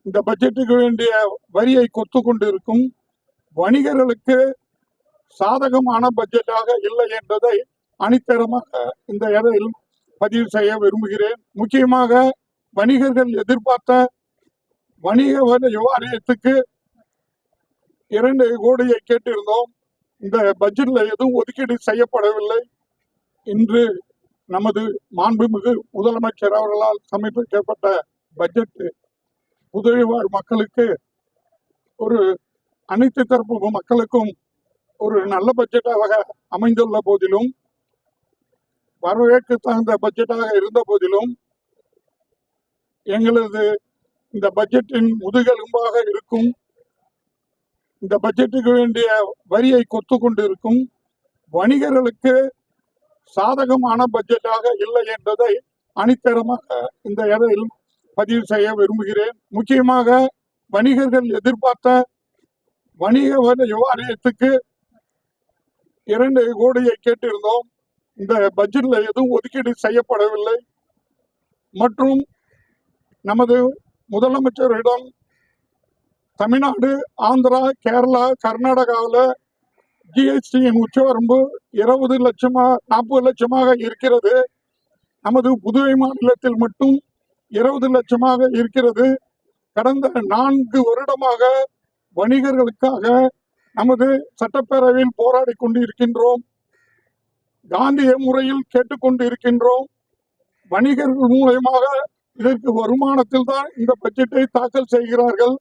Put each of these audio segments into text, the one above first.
இந்த பட்ஜெட்டுக்கு வேண்டிய வரியை கொத்து கொண்டிருக்கும் வணிகர்களுக்கு சாதகமான பட்ஜெட்டாக இல்லை என்பதை அணித்தரமாக இந்த இடத்தில் பதிவு செய்ய விரும்புகிறேன். முக்கியமாக வணிகர்கள் எதிர்பார்த்த வணிக வரி வாரியத்துக்கு 2 கோடியை கேட்டிருந்தோம். இந்த பட்ஜெட்ல எதுவும் ஒதுக்கீடு செய்யப்படவில்லை. இன்று நமது மாண்புமிகு முதலமைச்சர் அவர்களால் சமர்ப்பிக்கப்பட்ட பட்ஜெட் புதுவை வாழ் மக்களுக்கு ஒரு அனைத்து தரப்பு மக்களுக்கும் ஒரு நல்ல பட்ஜெட்டாக அமைந்துள்ள போதிலும், வரவேற்க தகுந்த பட்ஜெட்டாக இருந்த போதிலும், எங்களது இந்த பட்ஜெட்டின் முதுகெலும்பாக இருக்கும் இந்த பட்ஜெட்டுக்கு வேண்டிய வரியை கொத்து கொண்டிருக்கும் வணிகர்களுக்கு சாதகமான பட்ஜெட்டாக இல்லை என்பதை அணித்தரமாக இந்த இடத்தில் பதிவு செய்ய விரும்புகிறேன். முக்கியமாக வணிகர்கள் எதிர்பார்த்த வணிக வரி வாரியத்துக்கு 2 கோடியை கேட்டிருந்தோம். இந்த பட்ஜெட்ல எதுவும் ஒதுக்கீடு செய்யப்படவில்லை. மற்றும் நமது முதலமைச்சரிடம் தமிழ்நாடு, ஆந்திரா, கேரளா, கர்நாடகாவில் ஜிஎஸ்டியின் உச்சவரம்பு 20 லட்சமா 40 லட்சமாக இருக்கிறது. நமது புதுவை மாநிலத்தில் மட்டும் 20 லட்சமாக இருக்கிறது. கடந்த 4 வருடமாக வணிகர்களுக்காக நமது சட்டப்பேரவையில் போராடி கொண்டு இருக்கின்றோம். காந்திய முறையில் கேட்டுக்கொண்டு இருக்கின்றோம். வணிகர்கள் மூலமாக இதற்கு வருமானத்தில் தான் இந்த பட்ஜெட்டை தாக்கல் செய்கிறார்கள்.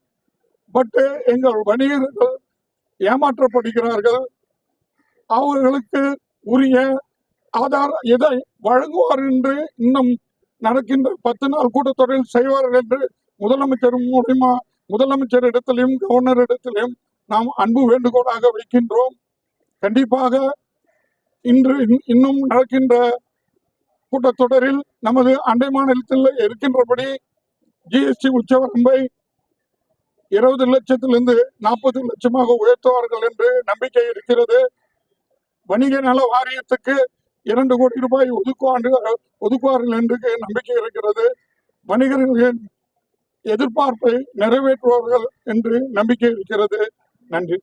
பட் எங்கள் வணிகர்கள் ஏமாற்றப்படுகிறார்கள். அவர்களுக்கு உரிய ஆதார எதை வழங்குவார் என்று இன்னும் நடக்கின்ற 10 நாள் கூட்டத்தொடரில் செய்வார்கள் என்று முதலமைச்சர் மூலமா முதலமைச்சரிடத்திலும் கவர்னரிடத்திலும் நாம் அன்பு வேண்டுகோளாக வைக்கின்றோம். கண்டிப்பாக இன்று இன்னும் நடக்கின்ற கூட்டத்தொடரில் நமது அண்டை மாநிலத்தில் இருக்கின்றபடி ஜிஎஸ்டி உச்சவரம்பை 20 லட்சத்திலிருந்து 40 லட்சமாக உயர்த்துவார்கள் என்று நம்பிக்கை இருக்கிறது. வணிக நல வாரியத்துக்கு 2 கோடி ரூபாய் ஒதுக்குவார்கள் என்று நம்பிக்கை இருக்கிறது. வணிகர்களின் எதிர்பார்ப்பை நிறைவேற்றுவார்கள் என்று நம்பிக்கை இருக்கிறது. நன்றி.